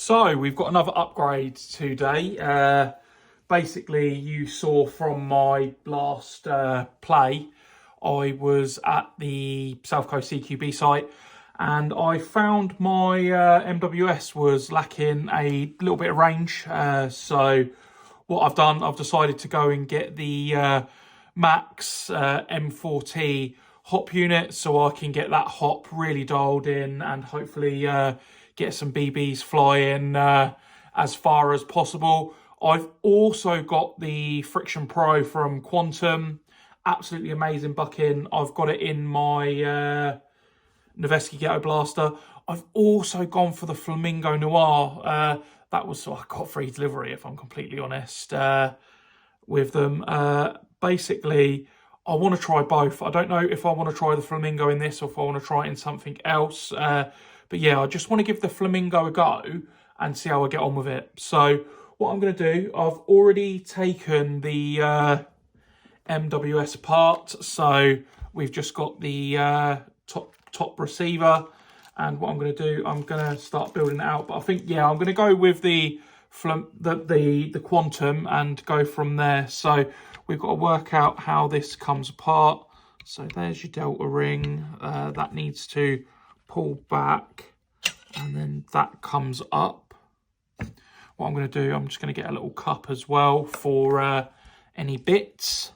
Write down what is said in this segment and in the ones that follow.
So we've got another upgrade today. Basically, you saw from my last play, I was at the South Coast CQB site and I found my MWS was lacking a little bit of range. So what I've done, I've decided to go and get the Maxx M4T hop unit so I can get that hop really dialed in and hopefully get some BBs flying as far as possible. I've also got the Friction Pro from Quantum. Absolutely amazing bucking. I've got it in my Noveski Ghetto Blaster. I've also gone for the Flamingo Noir. That was, I got free delivery if I'm completely honest with them. Basically, I want to try both. I don't know if I want to try the Flamingo in this or if I want to try it in something else. But yeah, I just want to give the Flamingo a go and see how I get on with it. So what I'm going to do, I've already taken the MWS apart. So we've just got the top receiver. And what I'm going to do, I'm going to start building it out. But I think, yeah, I'm going to go with the Quantum and go from there. So we've got to work out how this comes apart. So there's your delta ring. That needs to pull back. And then that comes up. What I'm going to do, I'm just going to get a little cup as well for any bits.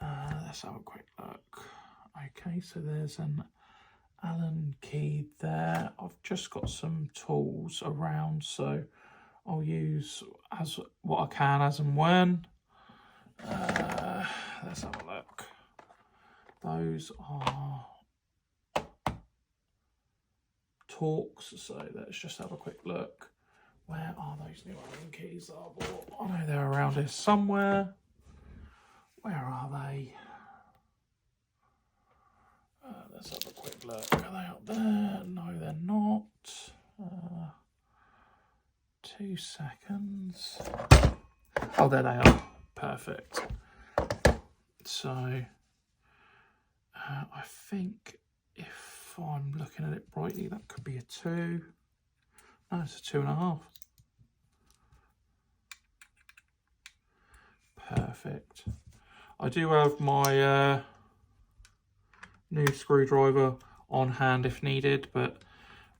Let's have a quick look. Okay, so there's an Allen key there. I've just got some tools around, so I'll use as what I can as and when. Let's have a look. Those are Torx, so let's just have a quick look. Where are those new Allen keys that I bought? I know they're around here somewhere. Where are they? Let's have a quick look. Are they up there? No, they're not. 2 seconds. Oh, there they are. Perfect. So, I think if I'm looking at it brightly, that could be a 2. No, it's a 2.5. Perfect. I do have my new screwdriver on hand if needed, but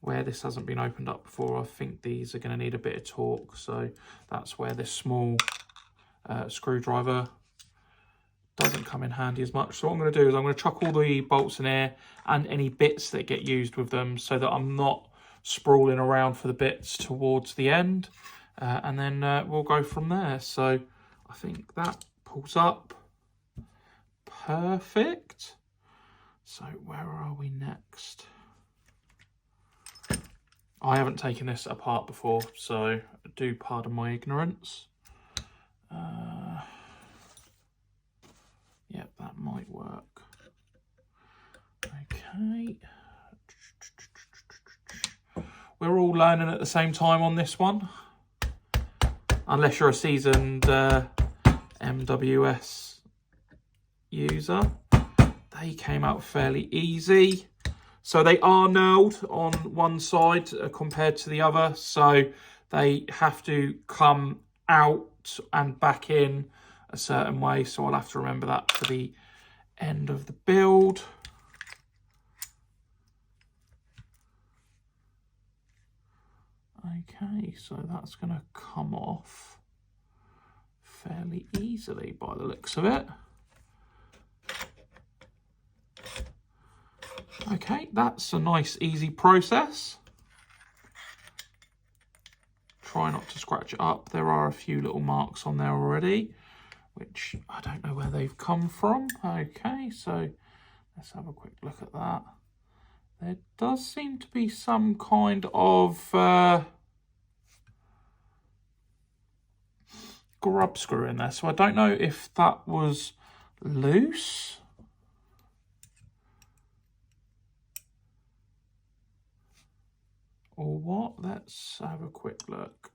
where this hasn't been opened up before, I think these are going to need a bit of torque, so that's where this small screwdriver doesn't come in handy as much. So what I'm going to do is I'm going to chuck all the bolts in here and any bits that get used with them so that I'm not sprawling around for the bits towards the end, and then we'll go from there. So I think that pulls up perfect. So where are we next? I haven't taken this apart before, so do pardon my ignorance. Yep, that might work. Okay. We're all learning at the same time on this one. Unless you're a seasoned MWS user. They came out fairly easy. So they are nailed on one side compared to the other. So they have to come out and back in a certain way. So I'll have to remember that for the end of the build. Okay, so that's going to come off fairly easily by the looks of it. Okay, that's a nice easy process. Try not to scratch it up. There are a few little marks on there already, which I don't know where they've come from. Okay, so let's have a quick look at that. There does seem to be some kind of grub screw in there, so I don't know if that was loose or what. Let's have a quick look.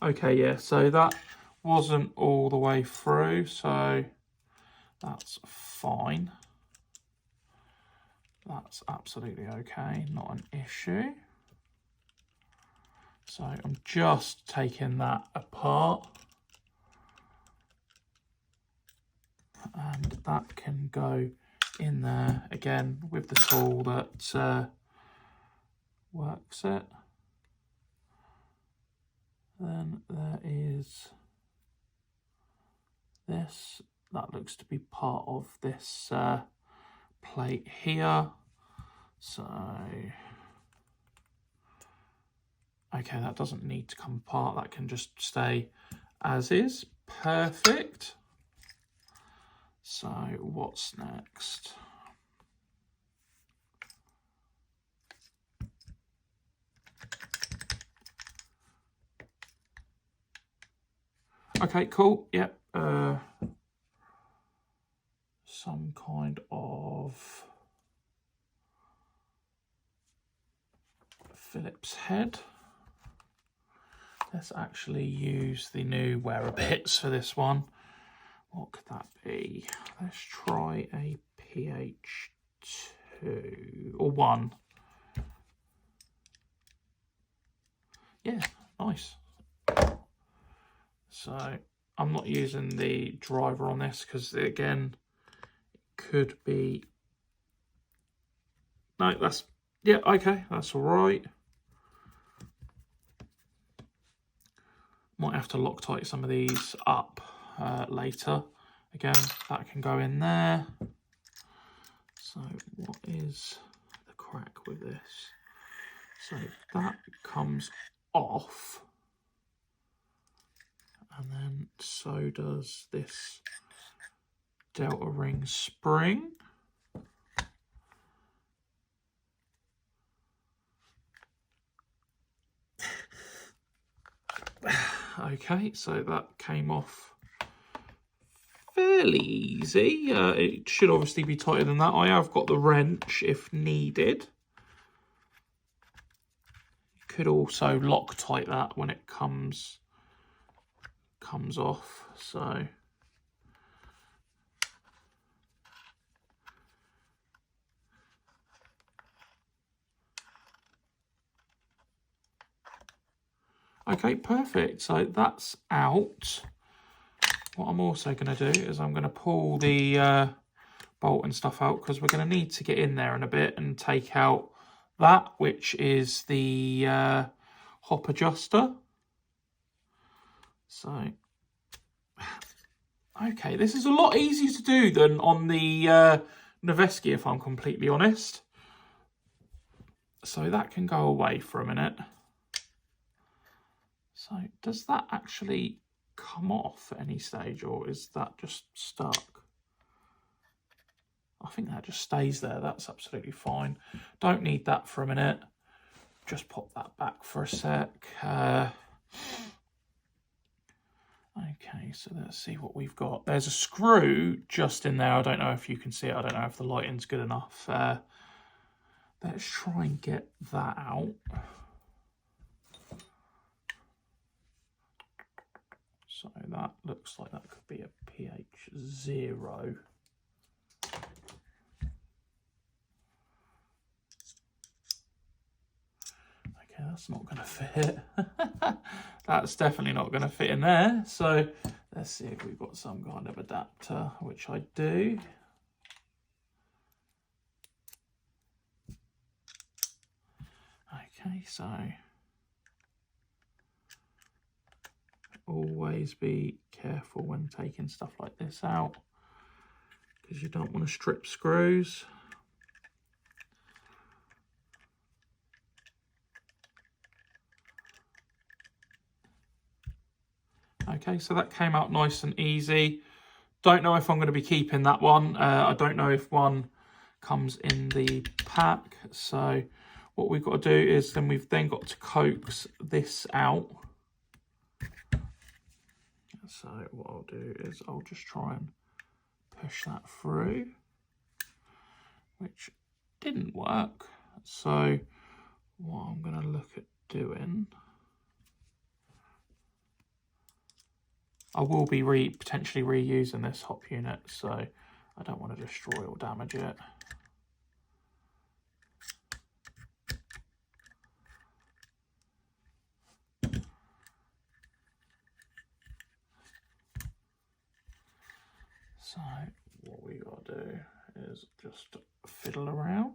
Okay, yeah, so that wasn't all the way through, so that's fine. that's absolutely okay, not an issue. So I'm just taking that apart, and that can go in there again with the tool that works it. Then there is this, that looks to be part of this plate here. So, okay, that doesn't need to come apart, that can just stay as is. Perfect. So what's next? Okay, cool. Yep. Some kind of Phillips head. Let's actually use the new wearer bits for this one. What could that be? Let's try a PH2 or 1. Yeah, nice. So I'm not using the driver on this because, again, it could be... No, that's... Yeah, okay, that's all right. Might have to Loctite some of these up later. Again, that can go in there. So what is the crack with this? So that comes off. And then so does this Delta Ring spring. Okay, so that came off fairly easy. It should obviously be tighter than that. I have got the wrench if needed. You could also Loctite that when it comes off. So okay, perfect. So that's out. What I'm also going to do is I'm going to pull the bolt and stuff out, because we're going to need to get in there in a bit and take out that, which is the hop adjuster. So, okay, this is a lot easier to do than on the Noveski, if I'm completely honest. So that can go away for a minute. So does that actually come off at any stage, or is that just stuck? I think that just stays there. That's absolutely fine. Don't need that for a minute. Just pop that back for a sec. Okay, so let's see what we've got. There's a screw just in there. I don't know if you can see it. I don't know if the lighting's good enough. Let's try and get that out. So that looks like that could be a PH0. Okay, that's not going to fit. That's definitely not going to fit in there. So let's see if we've got some kind of adapter, which I do. Okay, so always be careful when taking stuff like this out, because you don't want to strip screws. Okay, so that came out nice and easy. Don't know if I'm going to be keeping that one. I don't know if one comes in the pack. So what we've got to do is we've then got to coax this out. So what I'll do is I'll just try and push that through, which didn't work. So what I'm going to look at doing, I will be potentially reusing this hop unit, so I don't want to destroy or damage it. So what we got to do is just fiddle around.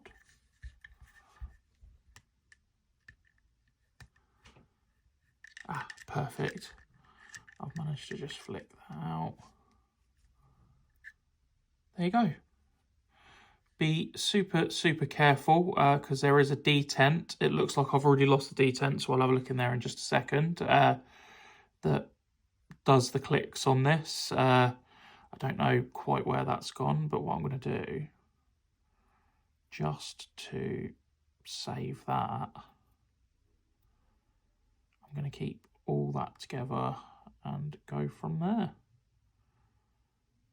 Ah, perfect. I've managed to just flick that out. There you go. Be super, super careful because there is a detent. It looks like I've already lost the detent, so I'll have a look in there in just a second. That does the clicks on this. I don't know quite where that's gone, but what I'm going to do, just to save that, I'm going to keep all that together and go from there.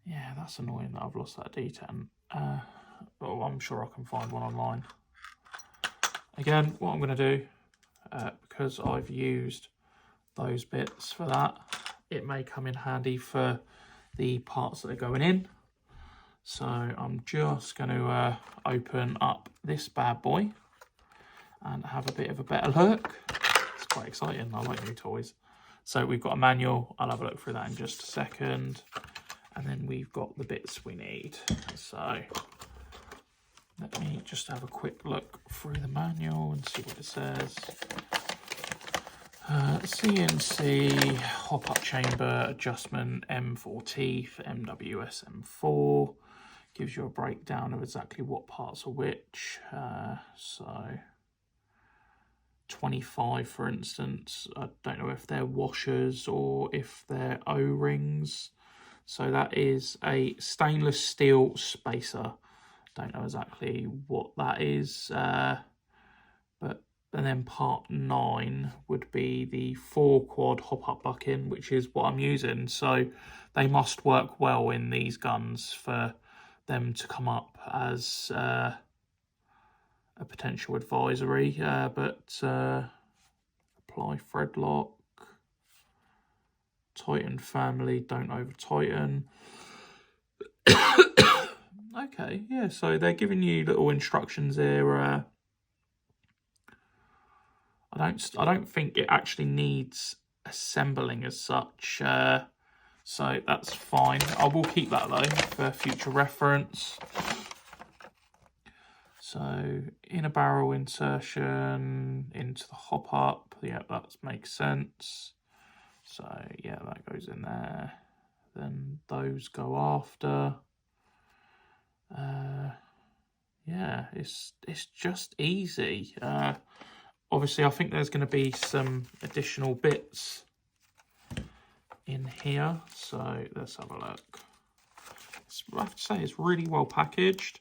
Yeah, that's annoying that I've lost that detent. But I'm sure I can find one online. Again, what I'm going to do, because I've used those bits for that, it may come in handy for the parts that are going in. So I'm just going to open up this bad boy and have a bit of a better look. It's quite exciting. I like new toys. So we've got a manual. I'll have a look through that in just a second. And then we've got the bits we need. So let me just have a quick look through the manual and see what it says. CNC hop-up chamber adjustment M4T for MWS M4. Gives you a breakdown of exactly what parts are which. So 25, for instance. I don't know if they're washers or if they're O-rings. So that is a stainless steel spacer. Don't know exactly what that is, and then part 9 would be the 4-quad hop-up bucking, which is what I'm using. So they must work well in these guns for them to come up as a potential advisory. Apply thread lock. Tighten family, don't over tighten. Okay, yeah, so they're giving you little instructions here. I don't think it actually needs assembling as such, so that's fine. I will keep that though for future reference. So inner barrel insertion into the hop up. Yeah, that makes sense. So yeah, that goes in there. Then those go after. Yeah, it's just easy. Obviously, I think there's going to be some additional bits in here. So let's have a look. I have to say it's really well packaged.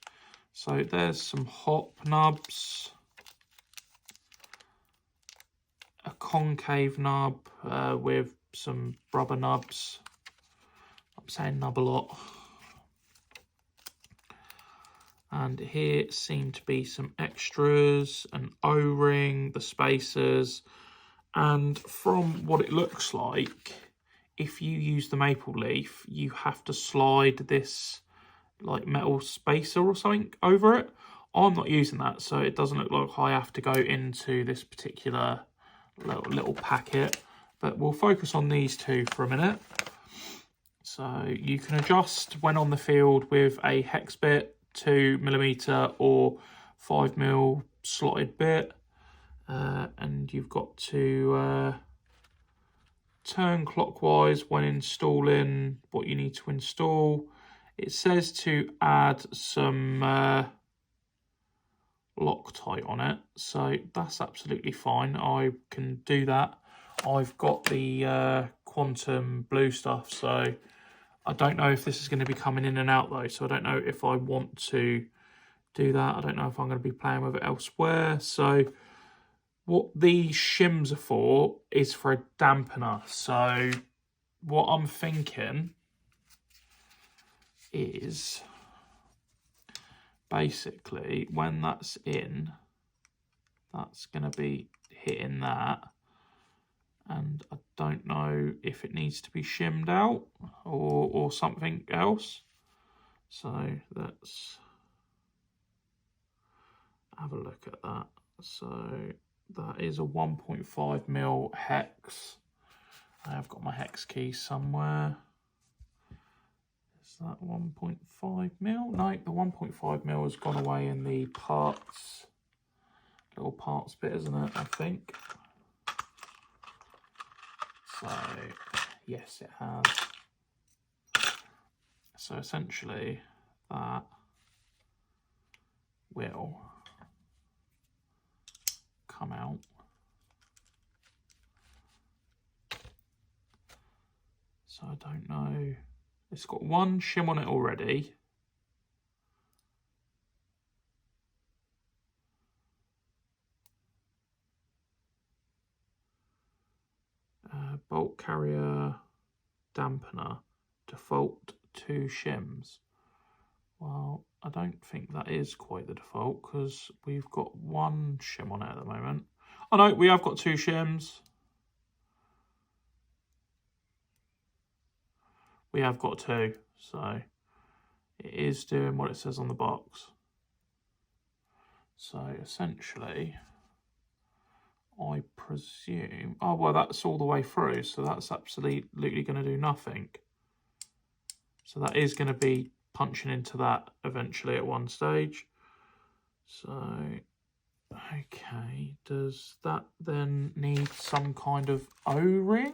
So there's some hop nubs, a concave nub with some rubber nubs. I'm saying nub a lot. And here seem to be some extras, an O-ring, the spacers. And from what it looks like, if you use the maple leaf, you have to slide this like metal spacer or something over it. I'm not using that, so it doesn't look like I have to go into this particular little packet. But we'll focus on these two for a minute. So you can adjust when on the field with a hex bit, 2mm or 5mm slotted bit, and you've got to turn clockwise when installing what you need to install. It says to add some Loctite on it, so that's absolutely fine. I can do that. I've got the quantum blue stuff, so I don't know if this is going to be coming in and out though, so I don't know if I want to do that. I don't know if I'm going to be playing with it elsewhere. So what these shims are for is for a dampener. So what I'm thinking is basically when that's in, that's going to be hitting that. And I don't know if it needs to be shimmed out or something else. So let's have a look at that. So that is a 1.5mm hex. I have got my hex key somewhere. Is that 1.5 mil? No, the 1.5 mil has gone away in the parts, little parts bit, isn't it, I think. So, yes, it has. So essentially, that will come out. So I don't know. It's got one shim on it already. Bolt carrier dampener, default 2 shims. Well, I don't think that is quite the default because we've got one shim on it at the moment. Oh no, we have got 2 shims. We have got 2, so it is doing what it says on the box. So essentially, I presume, oh well, that's all the way through, so that's absolutely going to do nothing. So that is going to be punching into that eventually at one stage. So, okay, does that then need some kind of O-ring?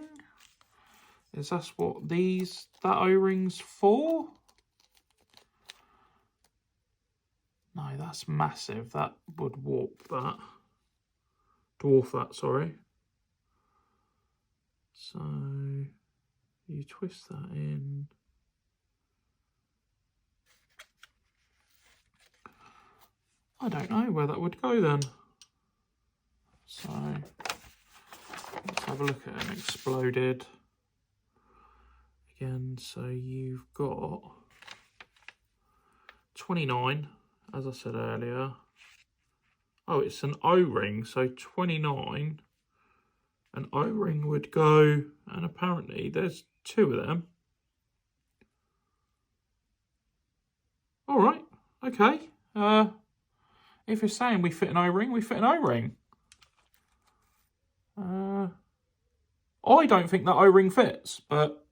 Is that what that O-ring's for? No, that's massive. That would dwarf that, sorry. So you twist that in. I don't know where that would go then. So let's have a look at an exploded. Again, so you've got 29, as I said earlier. Oh, it's an O-ring, so 29. An O-ring would go, and apparently there's 2 of them. All right, okay. If you're saying we fit an O-ring, we fit an O-ring. I don't think that O-ring fits, but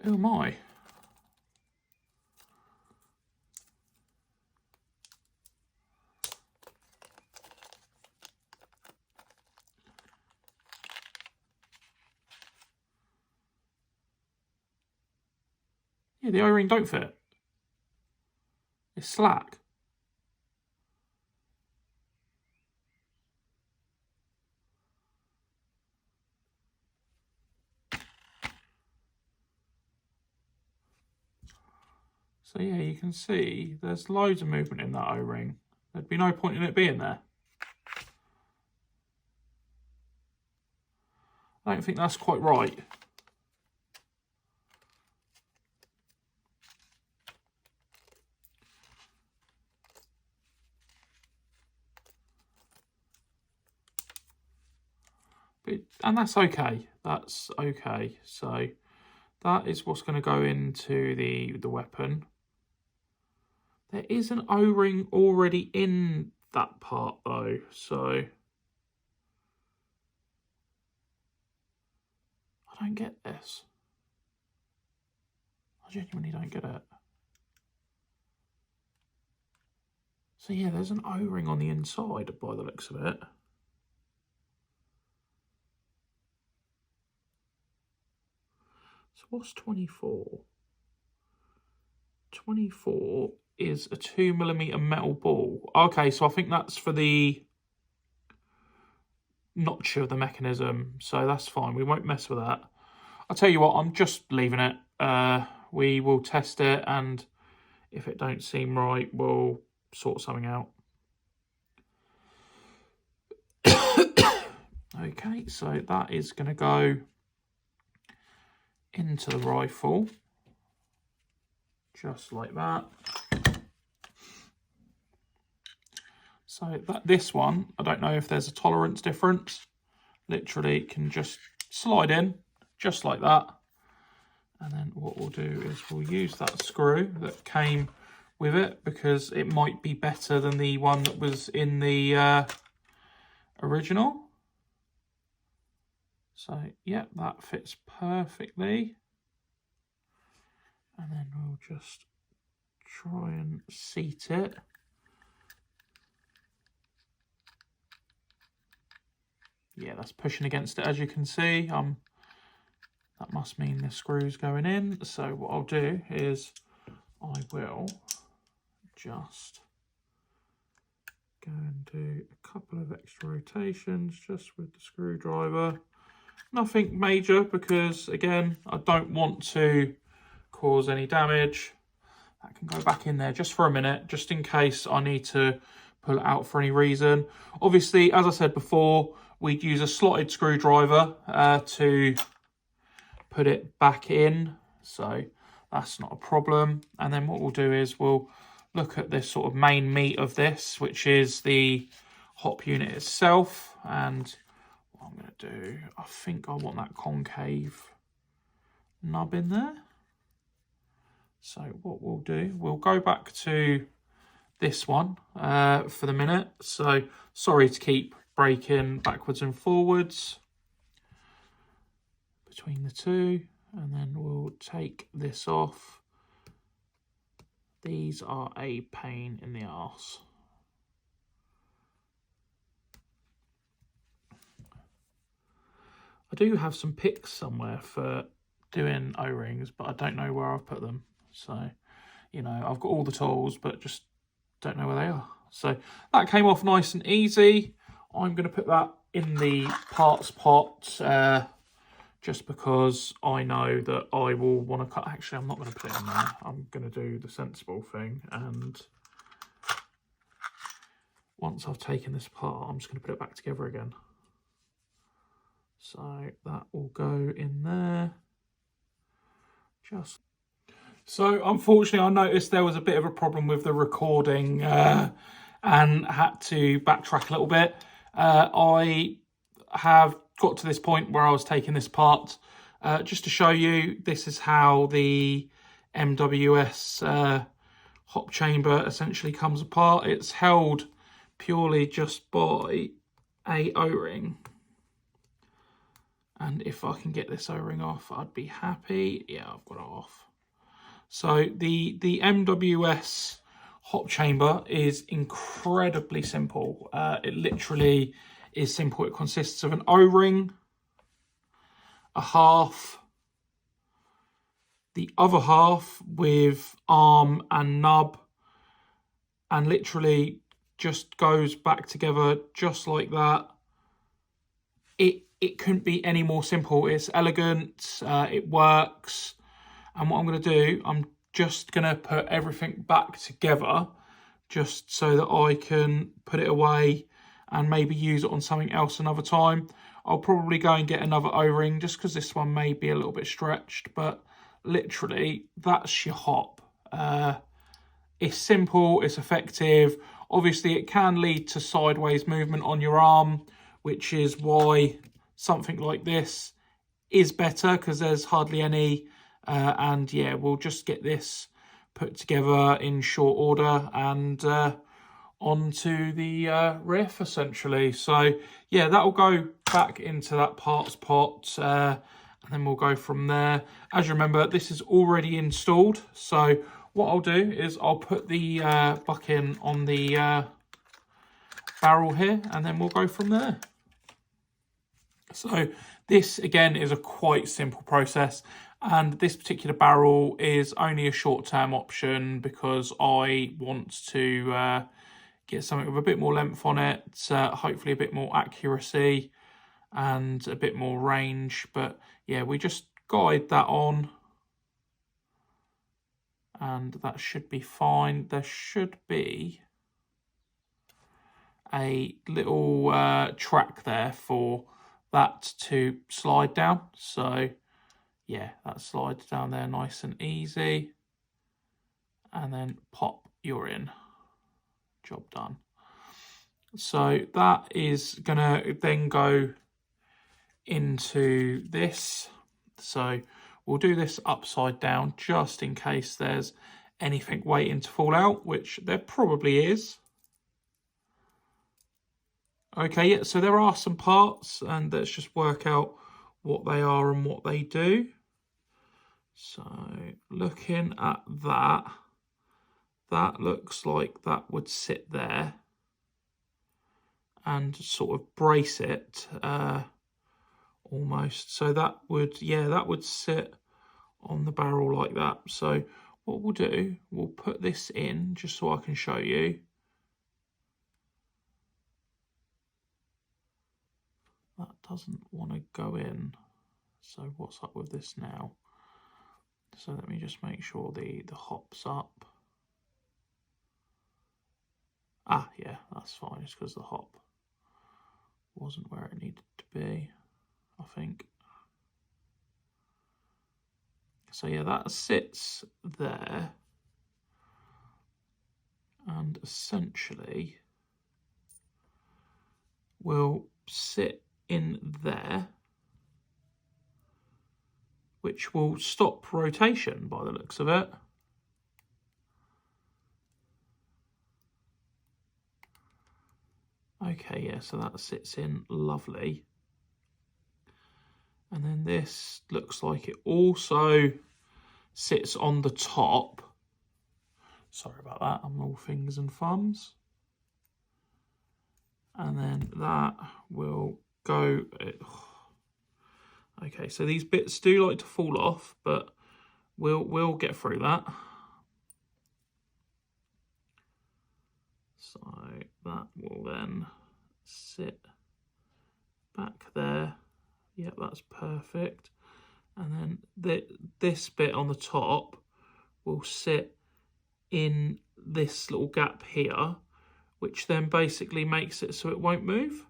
who am I? Yeah, the O-ring don't fit. It's slack. So yeah, you can see there's loads of movement in that O-ring. There'd be no point in it being there. I don't think that's quite right. And that's okay. That's okay. So that is what's going to go into the weapon. There is an O-ring already in that part though, so I don't get this. I genuinely don't get it. So yeah, there's an O-ring on the inside by the looks of it. So what's 24? 24 is a 2mm metal ball. Okay, so I think that's for the notch of the mechanism, so that's fine. We won't mess with that. I'll tell you what, I'm just leaving it. We will test it, and if it don't seem right, we'll sort something out. Okay, so that is going to go into the rifle, just like that. So this one, I don't know if there's a tolerance difference. Literally can just slide in, just like that. And then what we'll do is we'll use that screw that came with it, because it might be better than the one that was in the original. So yeah, that fits perfectly. And then we'll just try and seat it. Yeah, that's pushing against it, as you can see. That must mean the screw's going in. So what I'll do is I will just go and do a couple of extra rotations just with the screwdriver. Nothing major because, again, I don't want to cause any damage. That can go back in there just for a minute, just in case I need to pull it out for any reason. Obviously, as I said before, we'd use a slotted screwdriver to put it back in, so that's not a problem. And then what we'll do is we'll look at this sort of main meat of this, which is the hop unit itself. And what I'm going to do, I think I want that concave nub in there. So what we'll do, we'll go back to this one for the minute. So sorry to keep breaking backwards and forwards between the two, and then we'll take this off. These are a pain in the arse. I do have some picks somewhere for doing O-rings, but I don't know where I've put them. So, you know, I've got all the tools, but just don't know where they are. So that came off nice and easy. I'm going to put that in the parts pot just because I know that I will want to cut. Actually, I'm not going to put it in there. I'm going to do the sensible thing. And once I've taken this apart, I'm just going to put it back together again. So that will go in there. So unfortunately, I noticed there was a bit of a problem with the recording and had to backtrack a little bit. I have got to this point where I was taking this apart just to show you. This is how the MWS hop chamber essentially comes apart. It's held purely just by a O-ring. And if I can get this O-ring off, I'd be happy. Yeah, I've got it off. So the MWS hop chamber is incredibly simple. It literally is simple. It consists of an O-ring, a half, the other half with arm and nub, and literally just goes back together just like that. It couldn't be any more simple. It's elegant, it works. And what I'm going to do, I'm just going to put everything back together just so that I can put it away and maybe use it on something else another time. I'll probably go and get another O-ring just because this one may be a little bit stretched, but literally that's your hop. It's simple, it's effective. Obviously it can lead to sideways movement on your arm, which is why something like this is better because there's hardly any. And yeah, we'll just get this put together in short order and onto the riff essentially. So yeah, that'll go back into that parts pot and then we'll go from there. As you remember, this is already installed. So what I'll do is I'll put the bucket on the barrel here and then we'll go from there. So this again is a quite simple process, and this particular barrel is only a short-term option because I want to get something with a bit more length on it, hopefully a bit more accuracy and a bit more range. But yeah, we just guide that on and that should be fine. There should be a little track there for that to slide down. So yeah, that slides down there nice and easy. And then pop, you're in. Job done. So that is gonna then go into this. So we'll do this upside down just in case there's anything waiting to fall out, which there probably is. Okay, yeah, so there are some parts, and let's just work out what they are and what they do. So looking at that, that looks like that would sit there and sort of brace it almost. So that would, yeah, that would sit on the barrel like that. So what we'll do, we'll put this in just so I can show you. That doesn't want to go in. So what's up with this now? So let me just make sure the hop's up. Ah, yeah, that's fine. It's because the hop wasn't where it needed to be, I think. So yeah, that sits there. And essentially will sit in there, which will stop rotation by the looks of it. Okay, yeah, so that sits in lovely. And then this looks like it also sits on the top. Sorry about that, I'm all fingers and thumbs. And then that will go. Okay, so these bits do like to fall off, but we'll get through that. So that will then sit back there. Yep, that's perfect. And then this bit on the top will sit in this little gap here, which then basically makes it so it won't move.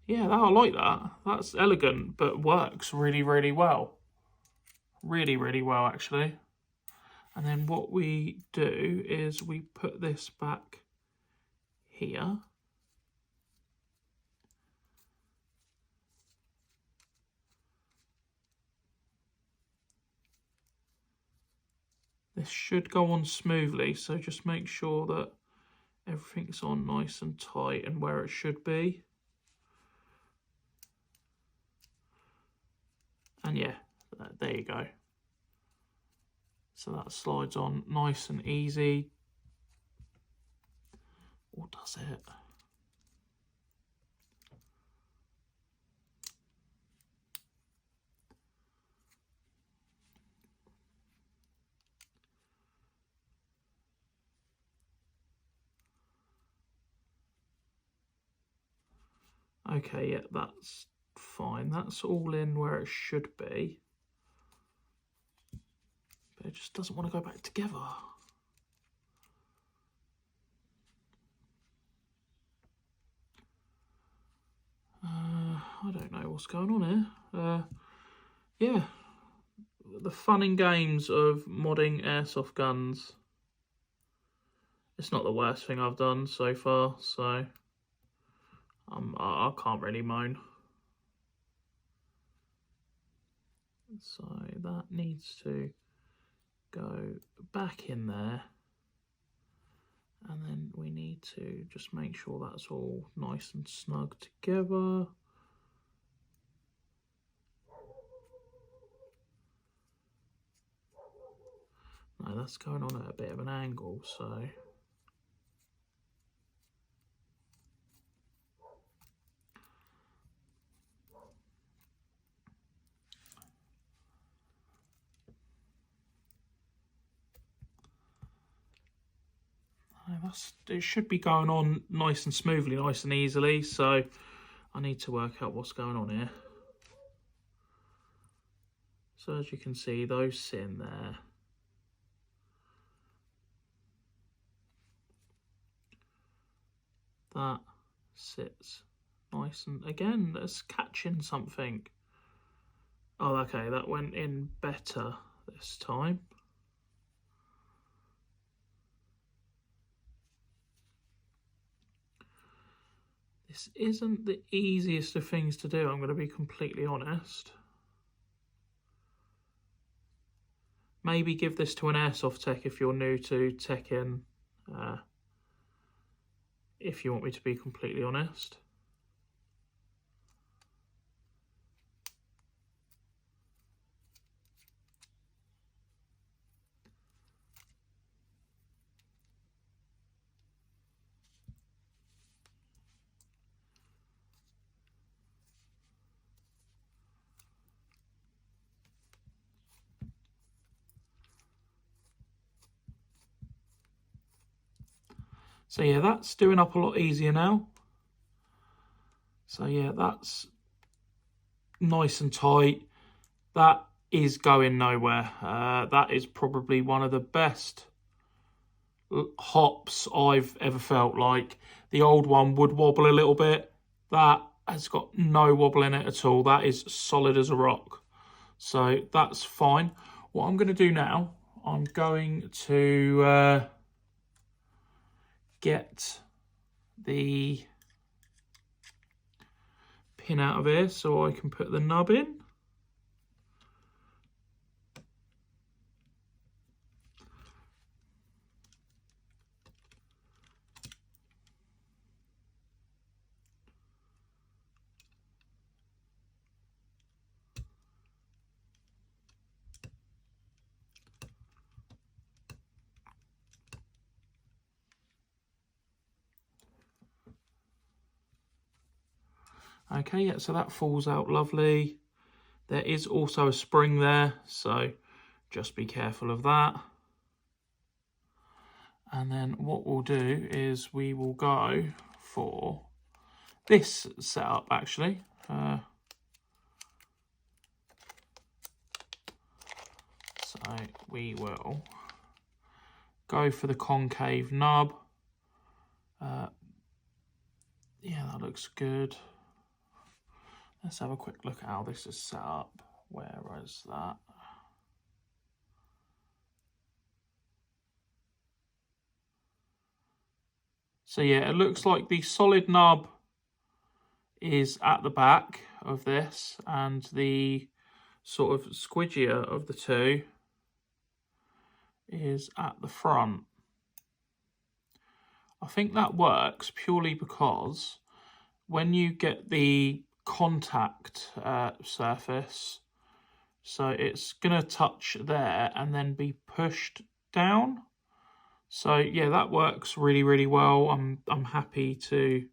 Yeah, I like that. That's elegant, but works really, really well. Really, really well, actually. And then what we do is we put this back here. This should go on smoothly, so just make sure that everything's on nice and tight and where it should be. And yeah, there you go. So that slides on nice and easy. Or does it? Okay, yeah, that's fine. That's all in where it should be. But it just doesn't want to go back together. I don't know what's going on here. Yeah, the fun and games of modding airsoft guns. It's not the worst thing I've done so far, so I can't really moan. So that needs to go back in there. And then we need to just make sure that's all nice and snug together. No, that's going on at a bit of an angle, so... it should be going on nice and smoothly, nice and easily, so I need to work out what's going on here. So as you can see, those sit in there. That sits nice and, again, that's catching something. Oh, okay, that went in better this time. This isn't the easiest of things to do, I'm going to be completely honest. Maybe give this to an airsoft tech if you're new to teching, if you want me to be completely honest. So yeah, that's doing up a lot easier now. So yeah, that's nice and tight. That is going nowhere. That is probably one of the best hops I've ever felt. Like, the old one would wobble a little bit. That has got no wobble in it at all. That is solid as a rock. So that's fine. What I'm going to do now, I'm going to get the pin out of here so I can put the nub in. Okay, yeah, so that falls out lovely. There is also a spring there, so just be careful of that. And then what we'll do is we will go for this setup, actually. So we will go for the concave nub. Yeah, that looks good. Let's have a quick look at how this is set up. Where is that? So yeah, it looks like the solid nub is at the back of this, and the sort of squidgier of the two is at the front. I think that works purely because when you get the contact surface, so it's going to touch there and then be pushed down. So yeah, that works really, really well. I'm happy to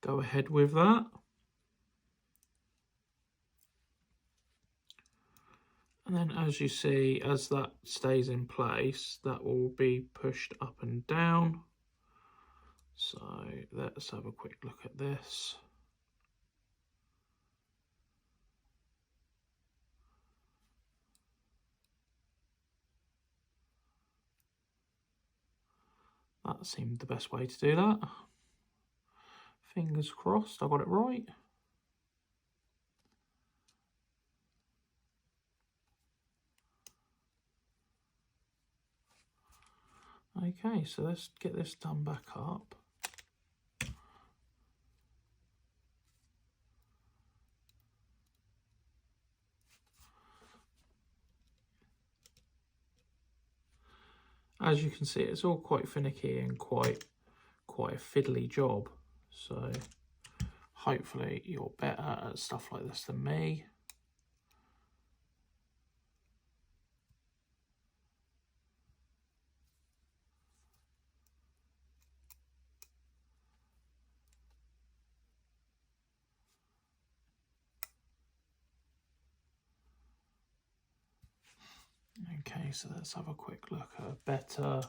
go ahead with that. And then as you see, as that stays in place, that will be pushed up and down. So let's have a quick look at this. That seemed the best way to do that. Fingers crossed I got it right. Okay, so let's get this done back up. As you can see, it's all quite finicky and quite a fiddly job. So hopefully you're better at stuff like this than me. Okay, so let's have a quick look at a better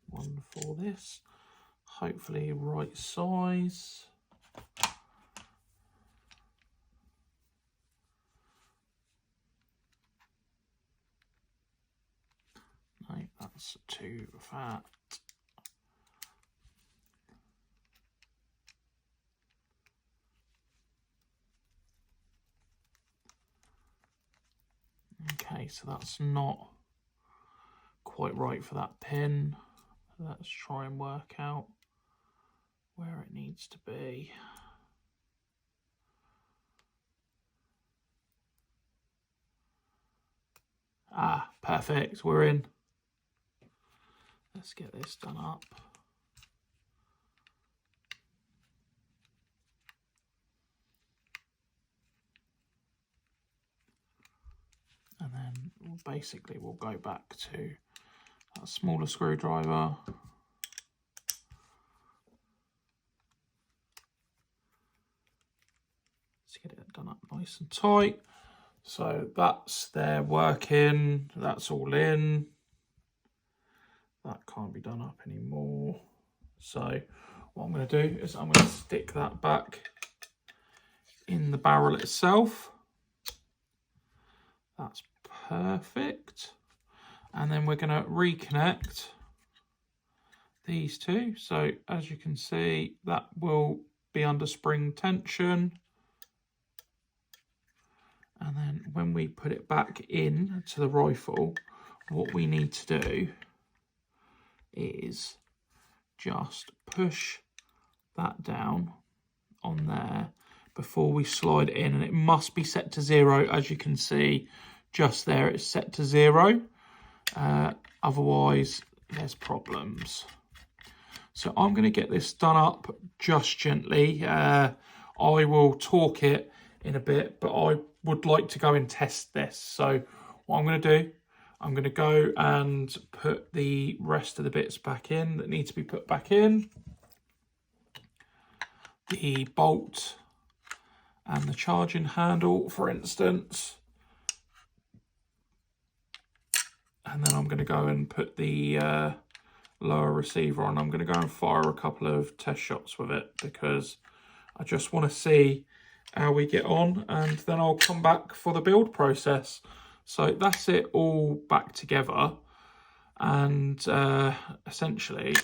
one for this. Hopefully right size. No, that's too fat. Okay, so that's not quite right for that pin. Let's try and work out where it needs to be. Ah, perfect, we're in. Let's get this done up. And then basically we'll go back to that smaller screwdriver. Let's get it done up nice and tight. So that's there working, that's all in. That can't be done up anymore. So what I'm going to do is I'm going to stick that back in the barrel itself. That's perfect. And then we're going to reconnect these two. So as you can see, that will be under spring tension. And then when we put it back in to the rifle, what we need to do is just push that down on there before we slide it in, and it must be set to 0. As you can see just there, it's set to 0, otherwise there's problems. So I'm going to get this done up just gently. I will torque it in a bit, but I would like to go and test this. So what I'm going to do, I'm going to go and put the rest of the bits back in that need to be put back in. The bolt and the charging handle, for instance. And then I'm going to go and put the lower receiver on. I'm going to go and fire a couple of test shots with it because I just want to see how we get on, and then I'll come back for the build process. So that's it all back together, and essentially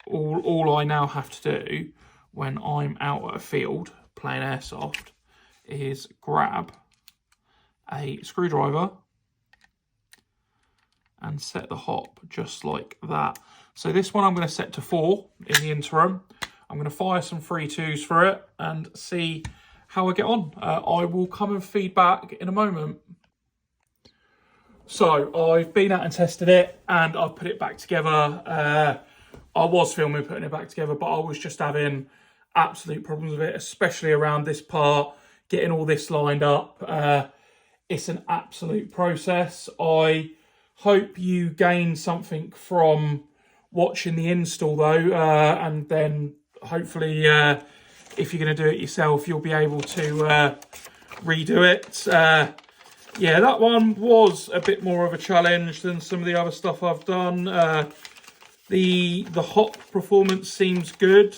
all I now have to do when I'm out at a field playing airsoft is grab a screwdriver and set the hop just like that. So this one I'm going to set to 4 in the interim. I'm going to fire some 3.2s for it and see how I get on. I will come and feed back in a moment. So I've been out and tested it and I've put it back together. I was filming putting it back together, but I was just having absolute problems with it, especially around this part, getting all this lined up. It's an absolute process. I hope you gain something from watching the install though, and then hopefully if you're going to do it yourself, you'll be able to redo it. Yeah, that one was a bit more of a challenge than some of the other stuff I've done. The hop performance seems good,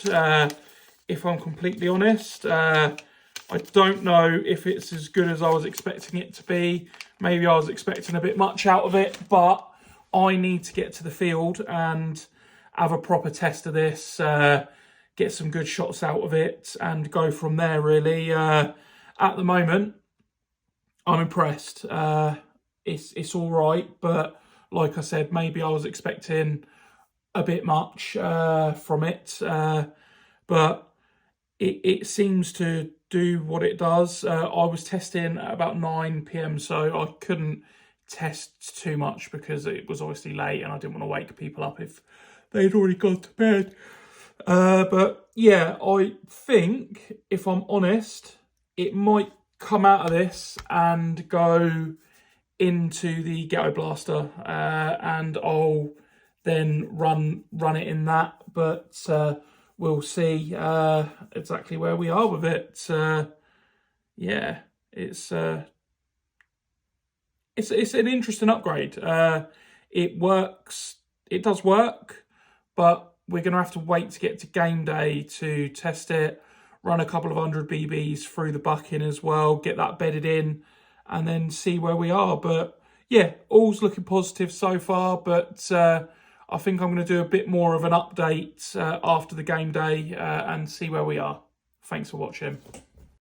if I'm completely honest. I don't know if it's as good as I was expecting it to be. Maybe I was expecting a bit much out of it, but I need to get to the field and have a proper test of this, get some good shots out of it and go from there, really. At the moment, I'm impressed. It's all right, but like I said, maybe I was expecting a bit much from it, but it seems to do what it does. I was testing at about 9 PM, so I couldn't test too much because it was obviously late and I didn't want to wake people up if they'd already gone to bed. But yeah, I think, if I'm honest, it might come out of this and go into the Ghetto Blaster, and I'll then run it in that, but we'll see exactly where we are with it. Yeah, it's an interesting upgrade. It works, it does work, but we're going to have to wait to get to game day to test it, run a couple of 100 BBs through the bucking as well, get that bedded in, and then see where we are. But yeah, all's looking positive so far, but I think I'm going to do a bit more of an update after the game day and see where we are. Thanks for watching.